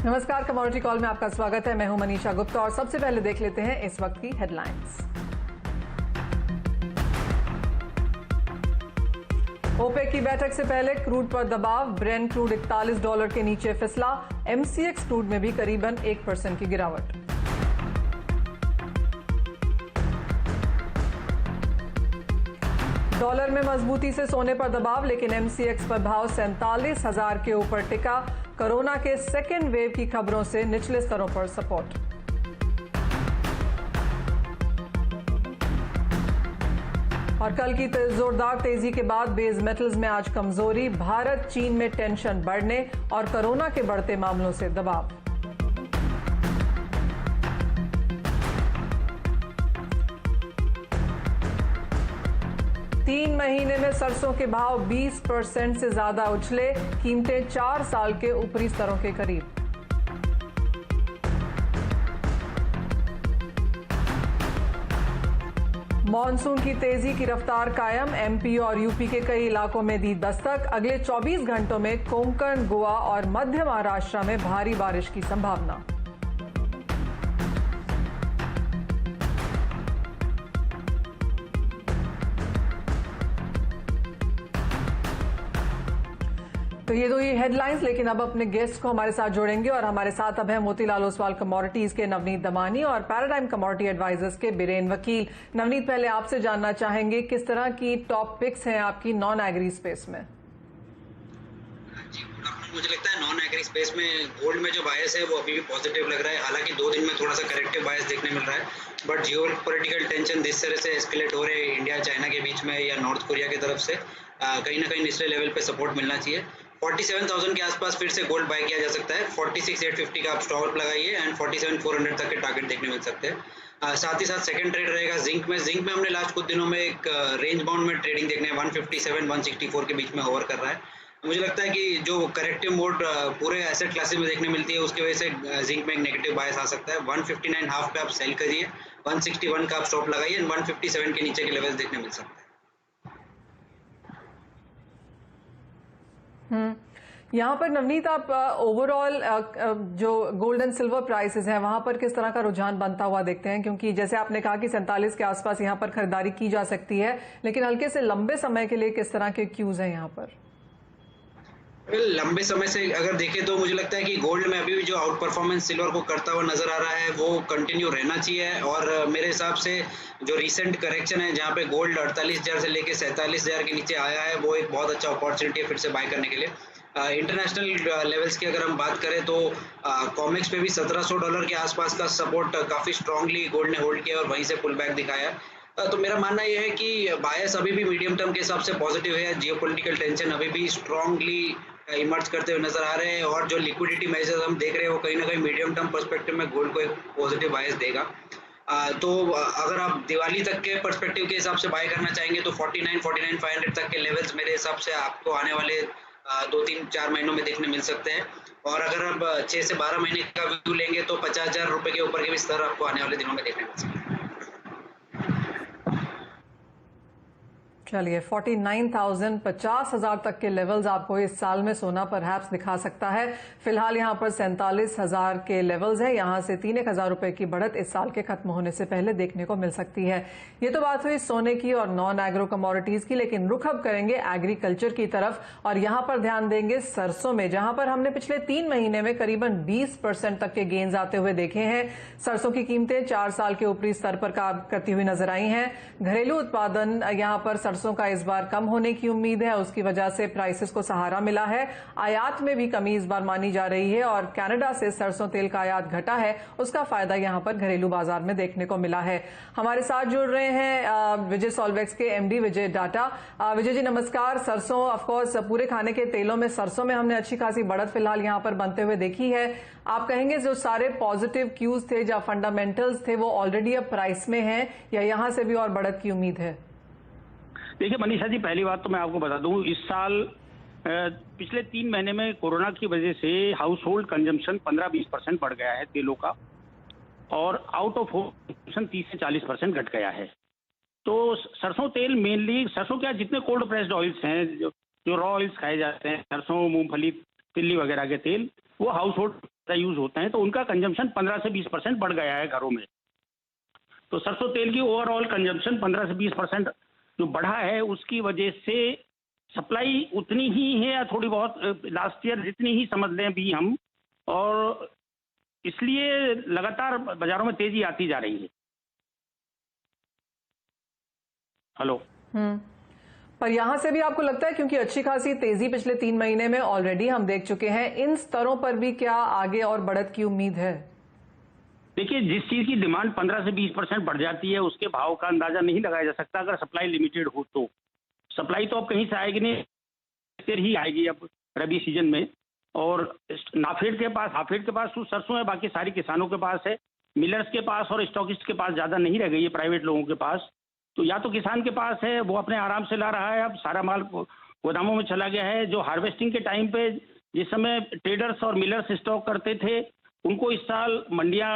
नमस्कार, commodity call में आपका स्वागत है। मैं हूं मनीषा गुप्ता और सबसे पहले देख लेते हैं इस वक्त की हेडलाइंस। ओपेक की बैठक से पहले क्रूड पर दबाव, ब्रेंट क्रूड $41 के नीचे फिसला। एमसीएक्स क्रूड में भी करीबन 1% की गिरावट। डॉलर में मजबूती से सोने पर दबाव, लेकिन एमसीएक्स पर भाव 47,000 के ऊपर टिका। कोरोना के सेकेंड वेव की खबरों से निचले स्तरों पर सपोर्ट। और कल की जोरदार तेजी के बाद बेस मेटल्स में आज कमजोरी। भारत चीन में टेंशन बढ़ने और कोरोना के बढ़ते मामलों से दबाव। तीन महीने में सरसों के भाव 20% से ज्यादा उछले। कीमतें 4 साल के ऊपरी स्तरों के करीब। मॉनसून की तेजी की रफ्तार कायम। एमपी और यूपी के कई इलाकों में दी दस्तक। अगले 24 घंटों में कोंकण, गोवा और मध्य महाराष्ट्र में भारी बारिश की संभावना। तो ये तो ये हेडलाइंस, लेकिन अब अपने गेस्ट को हमारे साथ जोड़ेंगे और हमारे साथ अब है मोतीलाल ओसवाल कमोडिटीज के नवनीत दमानी और पैराडाइम कमोडिटी एडवाइजर्स के बीरेन वकील। नवनीत, पहले आपसे जानना चाहेंगे किस तरह की टॉप पिक्स हैं आपकी नॉन एग्री स्पेस में? जी, मुझे लगता है नॉन एग्री स्पेस में गोल्ड में जो बायस है वो अभी भी पॉजिटिव लग रहा है। हालांकि 2 दिन में थोड़ा सा करेक्टिव बायस देखने मिल रहा है, बट जियोपॉलिटिकल टेंशन जिस तरह से एस्केलेट हो रहे हैं इंडिया चाइना के बीच में या नॉर्थ कोरिया की तरफ से, कहीं ना कहीं निचले लेवल पे सपोर्ट मिलना चाहिए। 47,000 के आसपास फिर से गोल्ड बाय किया जा सकता है। 46,850 का आप स्टॉप लगाइए एंड 47,400 तक के टारगेट देखने मिल सकते हैं। साथ ही साथ सेकंड ट्रेड रहेगा जिंक में हमने लास्ट कुछ दिनों में एक रेंज बाउंड में ट्रेडिंग देखने 157-164 के बीच में ओवर कर रहा है। मुझे लगता है कि जो करेक्टिव मोड पूरे एसेट क्लासेस में देखने मिलती है उसकी वजह से जिंक में एक नेगेटिव बायस आ सकता है। 159 हाफ पे आप सेल करिए, 161 का आप स्टॉप लगाइए एंड 157 के नीचे के लेवल्स देखने मिल सकते हैं। यहाँ पर नवनीत, आप ओवरऑल जो गोल्ड एंड सिल्वर प्राइसेस हैं वहां पर किस तरह का रुझान बनता हुआ देखते हैं? क्योंकि जैसे आपने कहा कि 47 के आसपास यहाँ पर खरीदारी की जा सकती है, लेकिन हल्के से लंबे समय के लिए किस तरह के क्यूज हैं यहाँ पर? लंबे समय से अगर देखें तो मुझे लगता है कि गोल्ड में अभी भी जो आउट परफॉर्मेंस सिल्वर को करता हुआ नजर आ रहा है वो कंटिन्यू रहना चाहिए। और मेरे हिसाब से जो रीसेंट करेक्शन है जहां पे गोल्ड 48,000 से लेके 47,000 के नीचे आया है वो एक बहुत अच्छा अपॉर्चुनिटी है फिर से बाय करने के लिए। इंटरनेशनल लेवल्स की अगर हम बात करें तो कॉमेक्स पे भी $1,700 के आसपास का सपोर्ट काफी स्ट्रांगली गोल्ड ने होल्ड किया और वहीं से पुल बैक दिखाया। तो मेरा मानना यह है कि बायस अभी भी मीडियम टर्म के हिसाब से पॉजिटिव है। जियोपॉलिटिकल टेंशन अभी भी स्ट्रांगली इमर्ज करते हुए नजर आ रहे हैं और जो लिक्विडिटी मेजर्स हम देख रहे हैं वो कहीं ना कहीं मीडियम टर्म पर्सपेक्टिव में गोल्ड को एक पॉजिटिव बायस देगा। तो अगर आप दिवाली तक के पर्सपेक्टिव के हिसाब से बाय करना चाहेंगे तो 49,500 तक के लेवल्स मेरे हिसाब से आपको आने वाले 2-3-4 महीनों में देखने मिल सकते हैं। और अगर आप 6 से 12 महीने का व्यू लेंगे तो 50,000 रुपए के ऊपर के भी स्तर आपको आने वाले दिनों में देखने मिल सकते हैं। चलिए, 49,000 50,000 तक के लेवल्स आपको इस साल में सोना परहैप्स दिखा सकता है। फिलहाल यहाँ पर 47,000 के लेवल्स है। यहाँ से 3,000 रुपए की बढ़त इस साल के खत्म होने से पहले देखने को मिल सकती है। ये तो बात हुई सोने की और नॉन एग्रो कमोडिटीज की, लेकिन रुख अब करेंगे एग्रीकल्चर की तरफ और यहाँ पर ध्यान देंगे सरसों में, जहां पर हमने पिछले 3 महीने में करीबन 20% तक के गेन्स आते हुए देखे हैं। सरसों की कीमतें 4 साल के ऊपरी स्तर पर काम करती हुई नजर आई हैं। घरेलू उत्पादन यहाँ पर सरसों का इस बार कम होने की उम्मीद है, उसकी वजह से प्राइसेस को सहारा मिला है। आयात में भी कमी इस बार मानी जा रही है और कनाडा से सरसों तेल का आयात घटा है, उसका फायदा यहां पर घरेलू बाजार में देखने को मिला है। हमारे साथ जुड़ रहे हैं विजय सॉल्वेक्स के एमडी विजय डाटा। विजय जी नमस्कार। सरसों ऑफकोर्स पूरे खाने के तेलों में सरसों में हमने अच्छी खासी बढ़त फिलहाल यहां पर बनते हुए देखी है। आप कहेंगे जो सारे पॉजिटिव क्यूज थे या फंडामेंटल्स थे वो ऑलरेडी अब प्राइस में हैं या यहां से भी और बढ़त की उम्मीद है? देखिए मनीषा जी, पहली बात तो मैं आपको बता दूं, इस साल पिछले 3 महीने में कोरोना की वजह से हाउस होल्ड कंजम्पशन 15-20% बढ़ गया है तेलों का और आउट ऑफ होम कंजम्पशन 30 से 40% घट गया है। तो सरसों तेल मेनली, सरसों क्या जितने कोल्ड प्रेस्ड ऑयल्स हैं जो रॉ ऑयल्स खाए जाते हैं, सरसों, मूंगफली, तिल्ली वगैरह के तेल, वो हाउस होल्ड यूज होते हैं, तो उनका कंजम्पशन 15 से 20% बढ़ गया है घरों में। तो सरसों तेल की ओवरऑल कंजम्पशन 15 से 20% जो बढ़ा है, उसकी वजह से सप्लाई उतनी ही है या थोड़ी बहुत लास्ट ईयर जितनी ही समझ लें भी हम, और इसलिए लगातार बाजारों में तेजी आती जा रही है। हेलो। पर यहां से भी आपको लगता है, क्योंकि अच्छी खासी तेजी पिछले 3 महीने में ऑलरेडी हम देख चुके हैं, इन स्तरों पर भी क्या आगे और बढ़त की उम्मीद है? देखिए, जिस चीज की डिमांड 15 से 20% बढ़ जाती है, उसके भाव का अंदाजा नहीं लगाया जा सकता अगर सप्लाई लिमिटेड हो तो। सप्लाई तो अब कहीं से आएगी नहीं, फिर ही आएगी अब रबी सीजन में। और नाफेड के पास तो सरसों है, बाकी सारी किसानों के पास है, मिलर्स के पास और स्टॉकिस्ट के पास ज्यादा नहीं रह गई है, प्राइवेट लोगों के पास। तो या तो किसान के पास है, वो अपने आराम से ला रहा है, अब सारा माल गोदामों में चला गया है। जो हार्वेस्टिंग के टाइम पे जिस समय ट्रेडर्स और मिलर्स स्टॉक करते थे, उनको इस साल मंडियां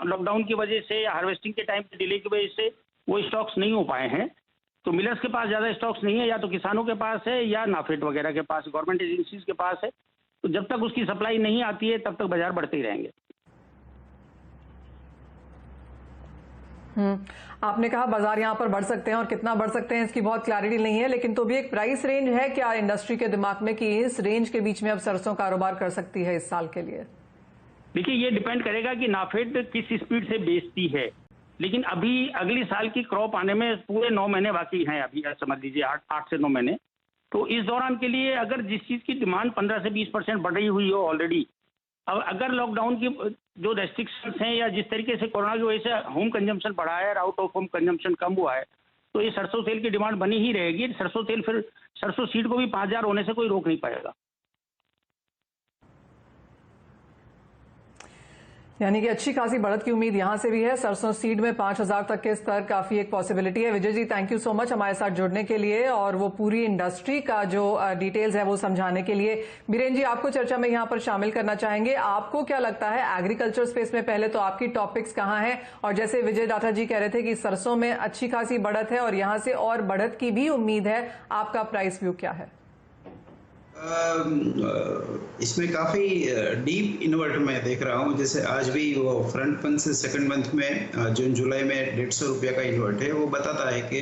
लॉकडाउन की वजह से या हार्वेस्टिंग के टाइम पे डिले की वजह से वो स्टॉक्स नहीं हो पाए हैं। तो मिलर्स के पास ज़्यादा स्टॉक्स नहीं है, या तो किसानों के पास है या नाफेड वगैरह के पास, गवर्नमेंट एजेंसीज के पास है। तो जब तक उसकी सप्लाई नहीं आती है, तब तक बाजार बढ़ते ही रहेंगे। आपने कहा बाजार यहां पर बढ़ सकते हैं, और कितना बढ़ सकते हैं इसकी बहुत क्लैरिटी नहीं है, लेकिन तो भी एक प्राइस रेंज है क्या इंडस्ट्री के दिमाग में कि इस रेंज के बीच में अब सरसों कारोबार कर सकती है इस साल के लिए? देखिए, ये डिपेंड करेगा कि नाफेड किस स्पीड से बेचती है। लेकिन अभी अगली साल की क्रॉप आने में पूरे 9 महीने बाकी हैं, अभी समझ लीजिए 8 से 9 महीने। तो इस दौरान के लिए अगर जिस चीज़ की डिमांड 15 से 20% बढ़ रही हुई हो ऑलरेडी, अब अगर लॉकडाउन की जो रेस्ट्रिक्शंस हैं या जिस तरीके से कोरोना की वजह से होम कंजम्पशन बढ़ा है और आउट ऑफ होम कंजम्पशन कम हुआ है, तो ये सरसों तेल की डिमांड बनी ही रहेगी। सरसों तेल फिर सरसों सीड को भी 5000 होने से कोई रोक नहीं पाएगा। यानी कि अच्छी खासी बढ़त की उम्मीद यहां से भी है। सरसों सीड में 5000 तक के स्तर काफी एक पॉसिबिलिटी है। Vijay ji, thank you so much हमारे साथ जुड़ने के लिए और वो पूरी इंडस्ट्री का जो डिटेल्स है वो समझाने के लिए। बीरेन जी, आपको चर्चा में यहां पर शामिल करना चाहेंगे। आपको क्या लगता है एग्रीकल्चर स्पेस में पहले तो आपकी टॉपिक्स कहां हैं, और जैसे विजय डाठा जी कह रहे थे कि सरसों में अच्छी खासी बढ़त है और यहां से और बढ़त की भी उम्मीद है, आपका प्राइस व्यू क्या है? इसमें काफ़ी डीप इन्वर्ट मैं देख रहा हूँ। जैसे आज भी वो फ्रंट मंथ से सेकंड मंथ में जून जुलाई में 150 रुपये का इन्वर्ट है। वो बताता है कि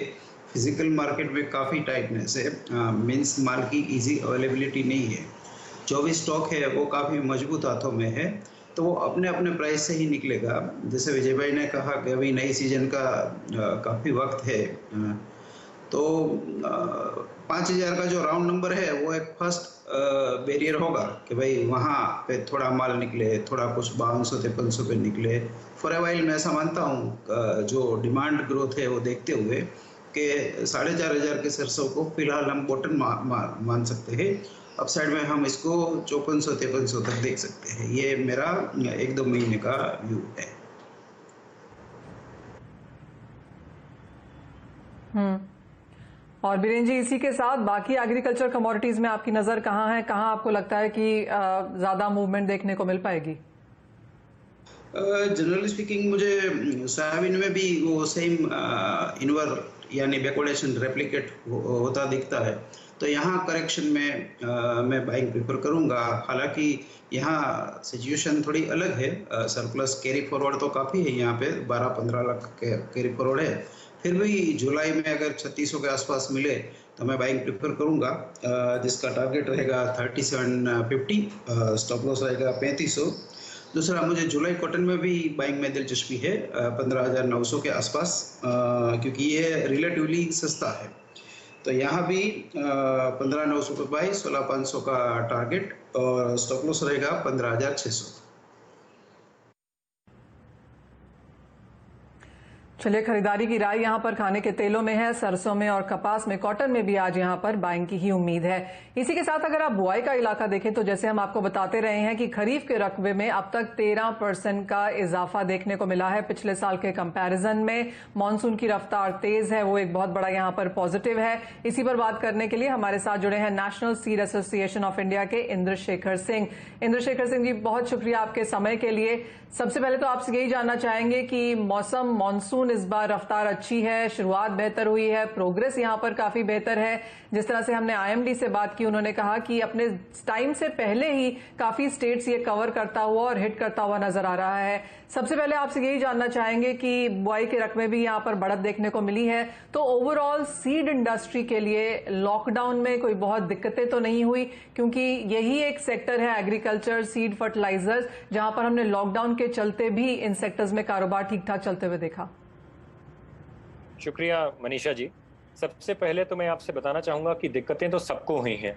फिजिकल मार्केट में काफ़ी टाइटनेस है, मीन्स माल की इजी अवेलेबिलिटी नहीं है। जो भी स्टॉक है वो काफ़ी मजबूत हाथों में है, तो वो अपने अपने प्राइस से ही निकलेगा। जैसे विजय भाई ने कहा कि अभी नई सीजन का काफ़ी वक्त है, तो 5000 का जो राउंड नंबर है वो एक फर्स्ट बैरियर होगा कि भाई वहाँ पे थोड़ा माल निकले, थोड़ा कुछ 5200-5300 पे निकले। फॉर ए वाइल मैं ऐसा मानता हूँ जो डिमांड ग्रोथ है वो देखते हुए कि 4500 के सरसों को फिलहाल हम बॉटम मान सकते हैं। अपसाइड में हम इसको 5400-5300 तक देख सकते हैं। ये मेरा 1-2 महीने का व्यू है। और बीरेन जी, इसी के साथ बाकी एग्रीकल्चर कमोडिटीज में आपकी नजर कहाँ है? कहाँ आपको लगता है कि ज्यादा मूवमेंट देखने को मिल पाएगी? जनरली स्पीकिंग मुझे सोयाबीन में भी वो सेम इन्वर्ट यानी बैकवर्डेशन रेप्लिकेट होता दिखता है। तो यहाँ करेक्शन में मैं बाइंग प्रेफर करूँगा। हालांकि यहाँ सिचुएशन थोड़ी अलग है, सरप्लस कैरी फॉरवर्ड तो काफ़ी है, यहाँ पे 12-15 लाख कैरी फॉरवर्ड है। फिर भी जुलाई में अगर 3600 के आसपास मिले तो मैं बाइंग प्रेफर करूँगा, जिसका टारगेट रहेगा 3750, स्टॉप लॉस रहेगा 3500। दूसरा, मुझे जुलाई कॉटन में भी बाइंग में दिलचस्पी है 15900 के आसपास, क्योंकि ये रिलेटिवली सस्ता है। तो यहाँ भी 15900 पे बाई, 16500 का टारगेट और स्टॉप लॉस रहेगा 15600। चलिए, खरीदारी की राय यहाँ पर खाने के तेलों में है, सरसों में और कपास में, कॉटन में भी आज यहाँ पर बाइंग की ही उम्मीद है। इसी के साथ अगर आप बुआई का इलाका देखें तो जैसे हम आपको बताते रहे हैं कि खरीफ के रकबे में अब तक 13% का इजाफा देखने को मिला है पिछले साल के कंपैरिजन में। मानसून की रफ्तार तेज है, वो एक बहुत बड़ा यहाँ पर पॉजिटिव है। इसी पर बात करने के लिए हमारे साथ जुड़े हैं national seed association of India के इंद्रशेखर सिंह। इंद्रशेखर सिंह जी, बहुत शुक्रिया आपके समय के लिए। सबसे पहले तो आपसे यही जानना चाहेंगे कि मौसम मानसून इस बार रफ्तार अच्छी है, शुरुआत बेहतर हुई है, प्रोग्रेस यहाँ पर काफी बेहतर है। जिस तरह से हमने आईएमडी से बात की, उन्होंने कहा कि अपने टाइम से पहले ही काफी स्टेट्स ये कवर करता हुआ और हिट करता हुआ नजर आ रहा है। सबसे पहले आपसे यही जानना चाहेंगे कि बुआई के रकबे भी यहाँ पर बढ़त देखने को मिली है, तो ओवरऑल सीड इंडस्ट्री के लिए लॉकडाउन में कोई बहुत दिक्कतें तो नहीं हुई, क्योंकि यही एक सेक्टर है एग्रीकल्चर, सीड, फर्टिलाइजर्स, जहां पर हमने लॉकडाउन के चलते भी इन सेक्टर्स में कारोबार ठीक ठाक चलते हुए देखा। शुक्रिया मनीषा जी। सबसे पहले तो मैं आपसे बताना चाहूंगा कि दिक्कतें तो सबको हुई हैं,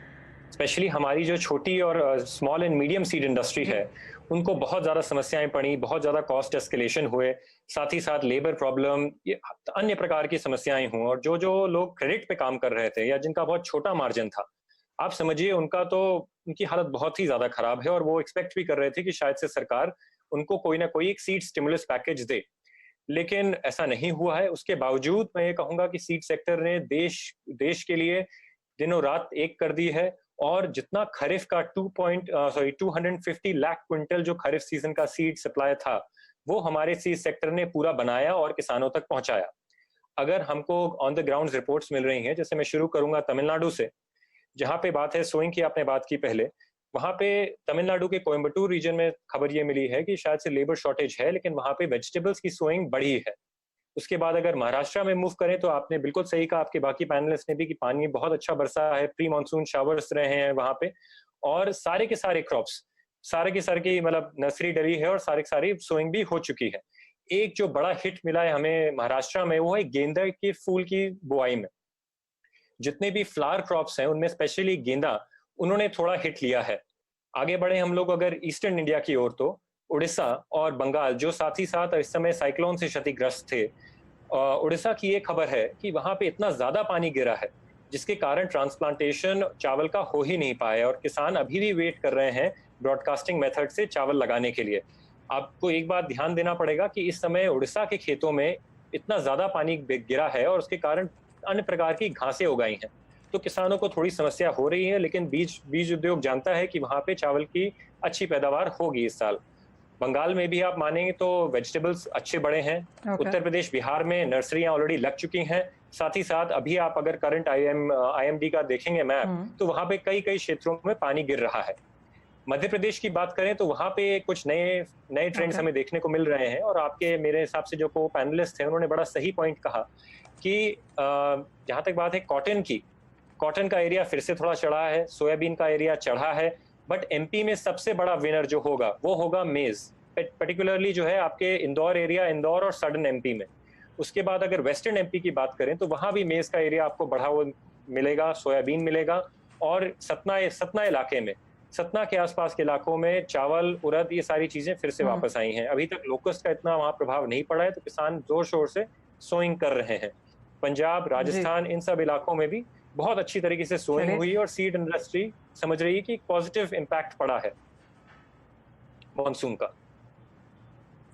स्पेशली हमारी जो छोटी और small and medium seed industry है, उनको बहुत ज़्यादा समस्याएं पड़ी, बहुत ज़्यादा कॉस्ट एस्केलेशन हुए, साथ ही साथ लेबर प्रॉब्लम, ये अन्य प्रकार की समस्याएं हुई। और जो जो लोग क्रेडिट पे काम कर रहे थे या जिनका बहुत छोटा मार्जिन था, आप समझिए उनकी हालत बहुत ही ज़्यादा खराब है। और वो एक्सपेक्ट भी कर रहे थे कि शायद से सरकार उनको कोई ना कोई एक सीड स्टिमुलस पैकेज दे, लेकिन ऐसा नहीं हुआ है। उसके बावजूद मैं ये कहूँगा कि सीड सेक्टर ने देश के लिए दिनों रात एक कर दी है। और जितना खरीफ का 250 लाख क्विंटल जो खरीफ सीजन का सीड सप्लाई था, वो हमारे सीड सेक्टर ने पूरा बनाया और किसानों तक पहुंचाया। अगर हमको ऑन द ग्राउंड रिपोर्ट्स मिल रही हैं, जैसे मैं शुरू करूंगा तमिलनाडु से, जहां पे बात है सोइंग की, आपने बात की पहले, वहां पे तमिलनाडु के कोयम्बटूर रीजन में खबर ये मिली है कि शायद से लेबर शॉर्टेज है, लेकिन वहां पे वेजिटेबल्स की सोइंग बढ़ी है। उसके बाद अगर महाराष्ट्र में मूव करें तो आपने बिल्कुल सही कहा, आपके बाकी पैनलिस्ट ने भी, कि पानी बहुत अच्छा बरसा है, प्री मानसून शावर्स रहे हैं वहां पे, और सारे के सारे क्रॉप्स, सारे के सारे की मतलब नर्सरी डली है और सारे के सारी सोइंग भी हो चुकी है। एक जो बड़ा हिट मिला है हमें महाराष्ट्र में, वो है गेंदा के फूल की बुआई में। जितने भी फ्लावर क्रॉप्स हैं उनमें स्पेशली गेंदा, उन्होंने थोड़ा हिट लिया है। आगे बढ़े हम लोग अगर ईस्टर्न इंडिया की ओर, तो उड़ीसा और बंगाल, जो साथ ही साथ इस समय साइक्लोन से क्षतिग्रस्त थे, उड़ीसा की ये खबर है कि वहां पे इतना ज्यादा पानी गिरा है जिसके कारण ट्रांसप्लांटेशन चावल का हो ही नहीं पाया, और किसान अभी भी वेट कर रहे हैं ब्रॉडकास्टिंग मेथड से चावल लगाने के लिए। आपको एक बात ध्यान देना पड़ेगा कि इस समय उड़ीसा के खेतों में इतना ज्यादा पानी गिरा है और उसके कारण अन्य प्रकार की घासें उगाई हैं, तो किसानों को थोड़ी समस्या हो रही है। लेकिन बीज उद्योग जानता है कि वहां पे चावल की अच्छी पैदावार होगी इस साल। बंगाल में भी आप मानेंगे तो वेजिटेबल्स अच्छे बड़े हैं। उत्तर प्रदेश, बिहार में नर्सरियां ऑलरेडी लग चुकी हैं। साथ ही साथ अभी आप अगर करंट आईएमडी का देखेंगे मैप, तो वहां पे कई क्षेत्रों में पानी गिर रहा है। मध्य प्रदेश की बात करें तो वहां पे कुछ नए ट्रेंड्स हमें देखने को मिल रहे हैं। और आपके मेरे हिसाब से जो को पैनलिस्ट थे, उन्होंने बड़ा सही पॉइंट कहा कि जहां तक बात है कॉटन की, कॉटन का एरिया फिर से थोड़ा चढ़ा है, सोयाबीन का एरिया चढ़ा है, बट एमपी में सबसे बड़ा विनर जो होगा वो होगा मेज, पर्टिकुलरली जो है आपके इंदौर एरिया, इंदौर और सडन एमपी में। उसके बाद अगर वेस्टर्न एमपी की बात करें तो वहां भी मेज का एरिया आपको बढ़ा हुआ मिलेगा, सोयाबीन मिलेगा। और सतना इलाके में, सतना के आसपास के इलाकों में चावल, उड़द, ये सारी चीजें फिर से वापस आई हैं। अभी तक लोकस्ट का इतना वहां प्रभाव नहीं पड़ा है, तो किसान जोर शोर से सोइंग कर रहे हैं। पंजाब, राजस्थान, इन सब इलाकों में भी बहुत अच्छी तरीके से सोइंग हुई और सीड इंडस्ट्री समझ रही है कि पॉजिटिव इंपैक्ट पड़ा है मॉनसून का।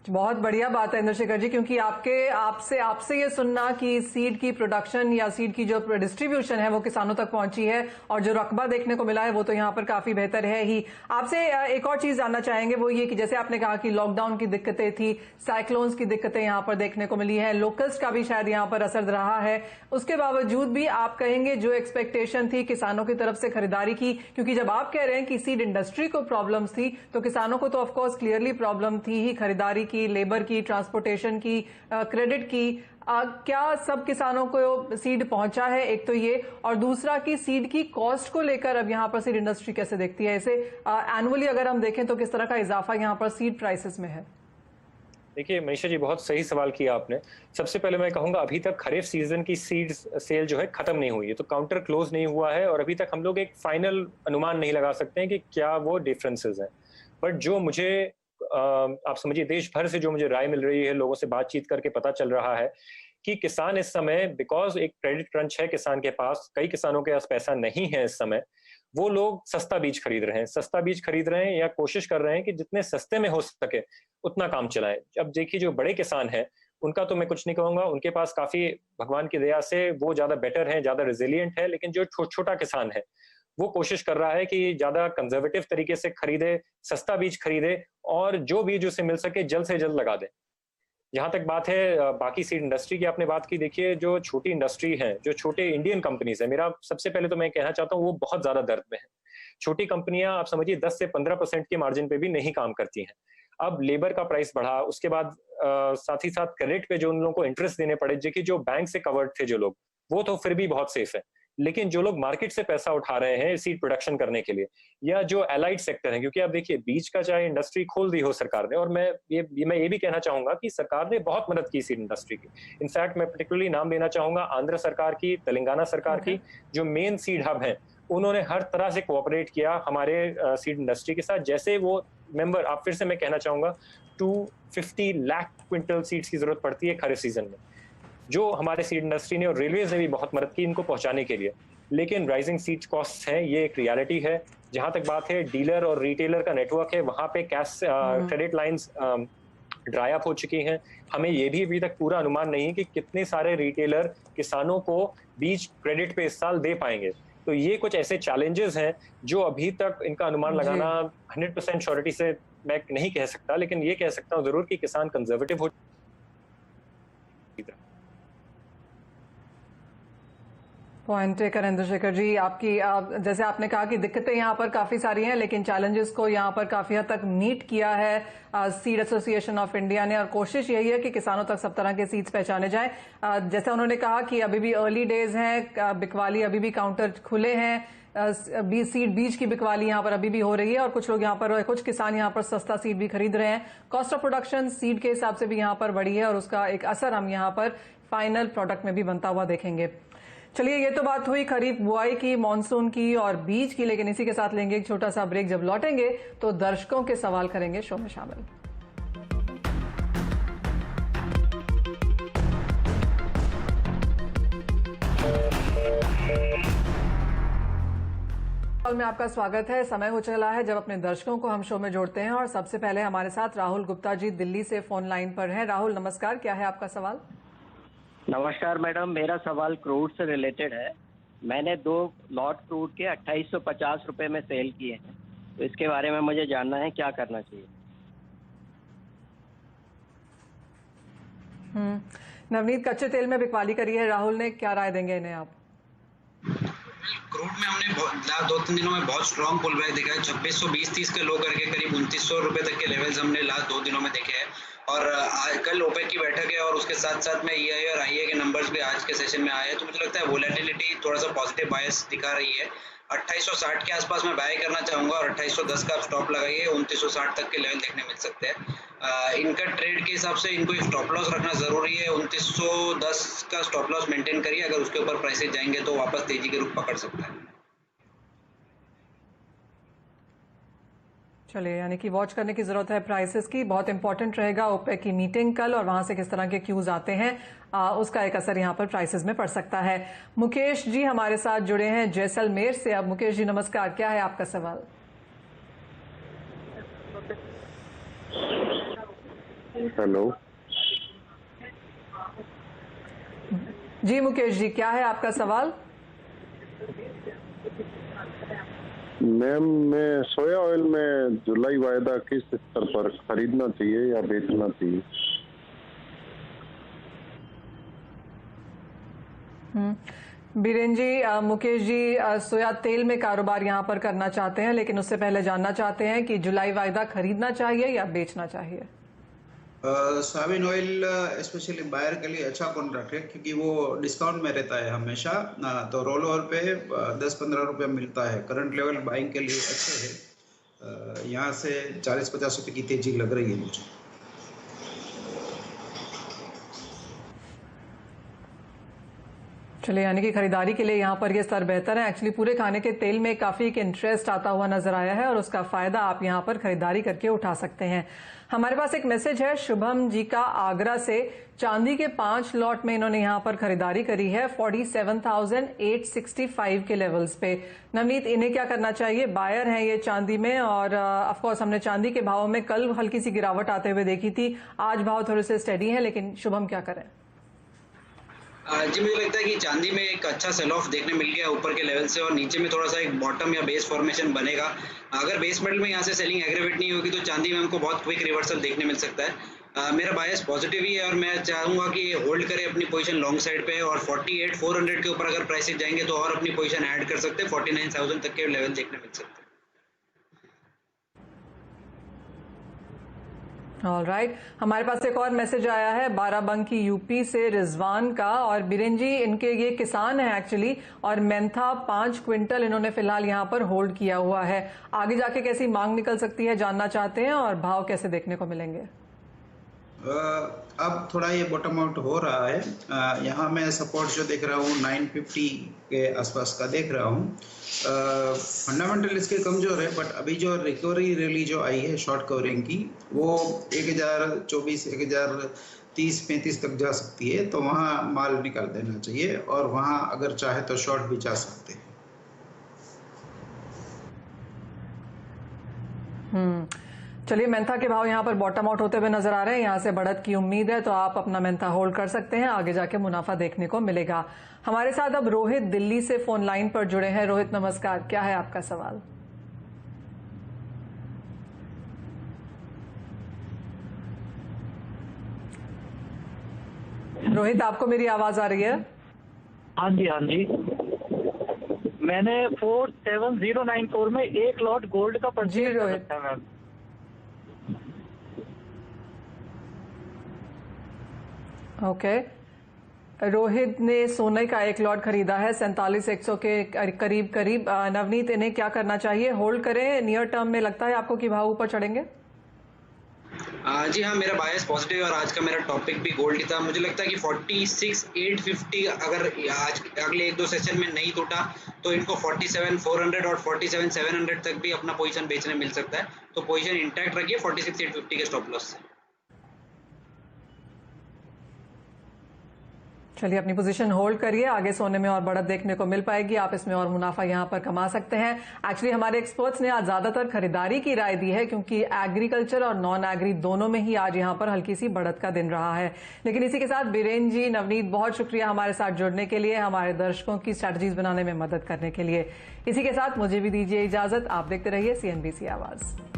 बहुत बढ़िया बात है इंद्रशेखर जी, क्योंकि आपसे ये सुनना कि सीड की प्रोडक्शन या सीड की जो डिस्ट्रीब्यूशन है वो किसानों तक पहुंची है और जो रकबा देखने को मिला है वो तो यहाँ पर काफी बेहतर है ही। आपसे एक और चीज जानना चाहेंगे, वो ये कि जैसे आपने कहा कि लॉकडाउन की दिक्कतें थी, साइक्लोन्स की दिक्कतें यहाँ पर देखने को मिली है, लोकस्ट का भी शायद यहाँ पर असर रहा है, उसके बावजूद भी आप कहेंगे जो एक्सपेक्टेशन थी किसानों की तरफ से खरीदारी की, क्योंकि जब आप कह रहे हैं कि सीड इंडस्ट्री को प्रॉब्लम्स थी, तो किसानों को तो ऑफकोर्स क्लियरली प्रॉब्लम थी ही, खरीदारी की, लेबर की, ट्रांसपोर्टेशन की, क्रेडिट की। क्या सब किसानों को सीड पहुंचा है, एक तो ये, और दूसरा कि सीड की कॉस्ट को लेकर अब यहां पर सीड इंडस्ट्री कैसे देखती है इसे? एनुअली अगर हम देखें तो किस तरह का इजाफा यहां पर सीड प्राइसेस में है? देखिए मनीषा जी, बहुत सही सवाल किया आपने। सबसे पहले मैं कहूंगा अभी तक खरीफ सीजन की सीड सेल जो है खत्म नहीं हुई है, तो काउंटर क्लोज नहीं हुआ है और अभी तक हम लोग एक फाइनल अनुमान नहीं लगा सकते हैं कि क्या वो डिफरेंसेस हैं। बट जो मुझे आप समझिए देश भर से जो मुझे राय मिल रही है, लोगों से बातचीत करके पता चल रहा है कि किसान इस समय, बिकॉज एक क्रेडिट क्रंच है किसान के पास, कई किसानों के पास पैसा नहीं है इस समय, वो लोग सस्ता बीज खरीद रहे हैं, सस्ता बीज खरीद रहे हैं या कोशिश कर रहे हैं कि जितने सस्ते में हो सके उतना काम चलाएं। अब देखिए जो बड़े किसान हैं उनका तो मैं कुछ नहीं कहूंगा, उनके पास काफी भगवान की दया से वो ज्यादा बेटर है, ज्यादा रेजिलियंट है। लेकिन जो छोटा किसान है वो कोशिश कर रहा है कि ज्यादा कंजर्वेटिव तरीके से खरीदे, सस्ता बीज खरीदे और जो बीज उसे मिल सके जल्द से जल्द लगा दे। जहां तक बात है बाकी सीड इंडस्ट्री की, आपने बात की, देखिए जो छोटी इंडस्ट्री है, जो छोटे इंडियन कंपनीज है, मेरा सबसे पहले तो मैं कहना चाहता हूँ वो बहुत ज्यादा दर्द में है। छोटी कंपनियां आप समझिए 10 से 15% के मार्जिन पे भी नहीं काम करती हैं। अब लेबर का प्राइस बढ़ा, उसके बाद साथ ही साथ क्रेडिट पे जो उन लोगों को इंटरेस्ट देने पड़े, जो बैंक से कवर्ड थे जो लोग, वो तो फिर भी बहुत सेफ है। लेकिन जो लोग मार्केट से पैसा उठा रहे हैं सीड प्रोडक्शन करने के लिए, या जो एलाइड सेक्टर है, क्योंकि आप देखिए बीज का चाहे इंडस्ट्री खोल दी हो सरकार ने, और मैं ये भी कहना चाहूंगा कि सरकार ने बहुत मदद की सीड इंडस्ट्री की। इनफैक्ट मैं पर्टिकुलरली नाम लेना चाहूंगा आंध्र सरकार की, तेलंगाना सरकार की, जो मेन सीड हब है, उन्होंने हर तरह से कोऑपरेट किया हमारे सीड इंडस्ट्री के साथ। जैसे वो मेंबर, आप फिर से मैं कहना चाहूंगा, 250 लाख क्विंटल सीड्स की जरूरत पड़ती है खरीफ सीजन में, जो हमारे सीड इंडस्ट्री ने और रेलवेज ने भी बहुत मदद की इनको पहुंचाने के लिए। लेकिन राइजिंग सीड कॉस्ट है, ये एक रियलिटी है। जहां तक बात है डीलर और रिटेलर का नेटवर्क है, वहां पे cash credit lines dry up हो चुकी हैं। हमें ये भी अभी तक पूरा अनुमान नहीं है कि कितने सारे रिटेलर किसानों को बीज क्रेडिट पे इस साल दे पाएंगे। तो ये कुछ ऐसे चैलेंजेस हैं जो अभी तक इनका अनुमान लगाना 100% श्योरिटी से मैं नहीं कह सकता, लेकिन ये कह सकता हूँ जरूर कि किसान कंजर्वेटिव हो। पॉइंट टेकन इंद्रशेखर जी, जैसे आपने कहा कि दिक्कतें यहाँ पर काफी सारी हैं, लेकिन चैलेंजेस को यहाँ पर काफी हद तक मीट किया है सीड एसोसिएशन ऑफ इंडिया ने, और कोशिश यही है कि किसानों तक सब तरह के सीड्स पहचाने जाएं। जैसे उन्होंने कहा कि अभी भी अर्ली डेज हैं, बिकवाली अभी भी काउंटर खुले हैं, बीज की बिकवाली यहाँ पर अभी भी हो रही है, और कुछ लोग यहाँ पर, कुछ किसान यहाँ पर सस्ता सीड भी खरीद रहे हैं। कॉस्ट ऑफ प्रोडक्शन सीड के हिसाब से भी यहाँ पर बढ़ी है, और उसका एक असर हम यहाँ पर फाइनल प्रोडक्ट में भी बनता हुआ देखेंगे। चलिए, ये तो बात हुई खरीफ बुआई की, मॉनसून की और बीज की, लेकिन इसी के साथ लेंगे एक छोटा सा ब्रेक। जब लौटेंगे तो दर्शकों के सवाल करेंगे शो में शामिल। में आपका स्वागत है। समय हो चला है जब अपने दर्शकों को हम शो में जोड़ते हैं, और सबसे पहले हमारे साथ राहुल गुप्ता जी दिल्ली से फोन लाइन पर हैं। राहुल नमस्कार, क्या है आपका सवाल? नमस्कार मैडम, मेरा सवाल क्रूड से रिलेटेड है। मैंने 2 लॉट क्रूड के 2850 रुपए में सेल किए हैं, तो इसके बारे में मुझे जानना है क्या करना चाहिए। नवनीत, कच्चे तेल में बिकवाली करी है राहुल ने, क्या राय देंगे इन्हें आप? क्रूड में हमने लास्ट 2-3 दिनों में बहुत स्ट्रॉन्ग पुल बैक देखा है। 2620-30 के लो करके करीब 2900 रुपए तक के लेवल्स हमने लास्ट 2 दिनों में देखे हैं। और कल ओपेक की बैठक है, और उसके साथ साथ में EIA और IA के नंबर्स भी आज के सेशन में आए हैं, तो मुझे लगता है वोलेटिलिटी थोड़ा सा पॉजिटिव बायस दिखा रही है। 2860 के आसपास मैं बाय करना चाहूंगा, और 2810 का आप स्टॉप लगाइए। 2960 तक के लेवल देखने मिल सकते हैं। इनका ट्रेड के हिसाब से इनको स्टॉप लॉस रखना जरूरी है। 2910 का स्टॉप लॉस मेंटेन करिए, अगर उसके ऊपर प्राइसेस जाएंगे तो वापस तेजी के रुख पकड़ सकता है। चलिए, यानी कि वॉच करने की जरूरत है प्राइसेस की। बहुत इंपॉर्टेंट रहेगा ओपेक की मीटिंग कल, और वहां से किस तरह के क्यूज आते हैं, उसका एक असर यहां पर प्राइसेस में पड़ सकता है। मुकेश जी हमारे साथ जुड़े हैं जैसलमेर से। अब मुकेश जी नमस्कार, क्या है आपका सवाल? हेलो जी मुकेश जी, क्या है आपका सवाल? मैम, मैं सोया ऑयल में जुलाई वायदा किस स्तर पर खरीदना चाहिए या बेचना चाहिए? बीरेन जी, मुकेश जी सोया तेल में कारोबार यहां पर करना चाहते हैं, लेकिन उससे पहले जानना चाहते हैं कि जुलाई वायदा खरीदना चाहिए या बेचना चाहिए। सोयाबीन ऑयल स्पेशली बायर के लिए अच्छा कॉन्ट्रैक्ट है, क्योंकि वो डिस्काउंट में रहता है हमेशा। तो रोल ओवर पे 10-15 रुपये मिलता है। करंट लेवल बाइंग के लिए अच्छे है। यहाँ से 40-50 रुपये की तेजी लग रही है मुझे। चलिए, यानी कि खरीदारी के लिए यहाँ पर ये स्तर बेहतर है। एक्चुअली पूरे खाने के तेल में काफी एक इंटरेस्ट आता हुआ नजर आया है, और उसका फायदा आप यहाँ पर खरीदारी करके उठा सकते हैं। हमारे पास एक मैसेज है शुभम जी का आगरा से। चांदी के 5 लॉट में इन्होंने यहाँ पर खरीदारी करी है 47,865 के लेवल्स पे। नवनीत, इन्हें क्या करना चाहिए? बायर हैं ये चांदी में, और ऑफकोर्स हमने चांदी के भाव में कल हल्की सी गिरावट आते हुए देखी थी, आज भाव थोड़े से स्टेडी है, लेकिन शुभम क्या करें? जी, मुझे लगता है कि चांदी में एक अच्छा सेल ऑफ देखने मिल गया ऊपर के लेवल से, और नीचे में थोड़ा सा एक बॉटम या बेस फॉर्मेशन बनेगा। अगर बेस मेटल में यहाँ से सेलिंग एग्रीवेट नहीं होगी तो चांदी में हमको बहुत क्विक रिवर्सल देखने मिल सकता है। मेरा बायस पॉजिटिव ही है और मैं चाहूंगा कि ये होल्ड करे अपनी पोजीशन लॉन्ग साइड पे, और 48,400 के ऊपर अगर प्राइसेस जाएंगे तो और अपनी पोजीशन ऐड कर सकते हैं। 49,000 तक के लेवल देखने मिल सकते हैं। ऑलराइट, हमारे पास एक और मैसेज आया है बाराबंकी यूपी से रिजवान का, और बीरेन जी इनके ये किसान है एक्चुअली, और मेंथा 5 क्विंटल इन्होंने फिलहाल यहाँ पर होल्ड किया हुआ है। आगे जाके कैसी मांग निकल सकती है जानना चाहते हैं, और भाव कैसे देखने को मिलेंगे? अब थोड़ा ये बॉटम आउट हो रहा है। यहाँ मैं सपोर्ट जो देख रहा हूँ 950 के आसपास का देख रहा हूँ। फंडामेंटल इसके कमजोर है, बट अभी जो रिकवरी रैली जो आई है शॉर्ट कवरिंग की, वो 1024, 1030-35 तक जा सकती है, तो वहाँ माल निकाल देना चाहिए, और वहाँ अगर चाहे तो शॉर्ट भी जा सकते हैं। चलिए, मेंथा के भाव यहाँ पर बॉटम आउट होते हुए नजर आ रहे हैं, यहाँ से बढ़त की उम्मीद है, तो आप अपना मेंथा होल्ड कर सकते हैं, आगे जाके मुनाफा देखने को मिलेगा। हमारे साथ अब रोहित दिल्ली से फोन लाइन पर जुड़े हैं। रोहित नमस्कार, क्या है आपका सवाल? रोहित, आपको मेरी आवाज आ रही है? हाँ जी, हाँ जी। मैंने 47094 में एक लॉट गोल्ड का परचेज कर रखा है मैम। ओके, रोहित ने सोने का एक लॉट खरीदा है 47,100 के करीब। नवनीत, इन्हें क्या करना चाहिए? होल्ड करें? नियर टर्म में लगता है आपको कि भाव ऊपर चढ़ेंगे? जी हाँ, मेरा बायस पॉजिटिव है और आज का मेरा टॉपिक भी गोल्ड ही था। मुझे लगता है कि 46,850 अगर आज अगले 1-2 सेशन में नहीं टूटा तो इनको 47,400 और 47,700 तक भी अपना पोजीशन बेचने मिल सकता है। तो पोजीशन इंटैक्ट रखिए 46,850 के स्टॉप लॉस से। चलिए, अपनी पोजीशन होल्ड करिए, आगे सोने में और बढ़त देखने को मिल पाएगी, आप इसमें और मुनाफा यहां पर कमा सकते हैं। एक्चुअली हमारे एक्सपर्ट्स ने आज ज्यादातर खरीदारी की राय दी है, क्योंकि एग्रीकल्चर और नॉन एग्री दोनों में ही आज यहां पर हल्की सी बढ़त का दिन रहा है। लेकिन इसी के साथ बीरेन जी, नवनीत, बहुत शुक्रिया हमारे साथ जुड़ने के लिए, हमारे दर्शकों की स्ट्रैटेजीज बनाने में मदद करने के लिए। इसी के साथ मुझे भी दीजिए इजाजत। आप देखते रहिए CNBC आवाज।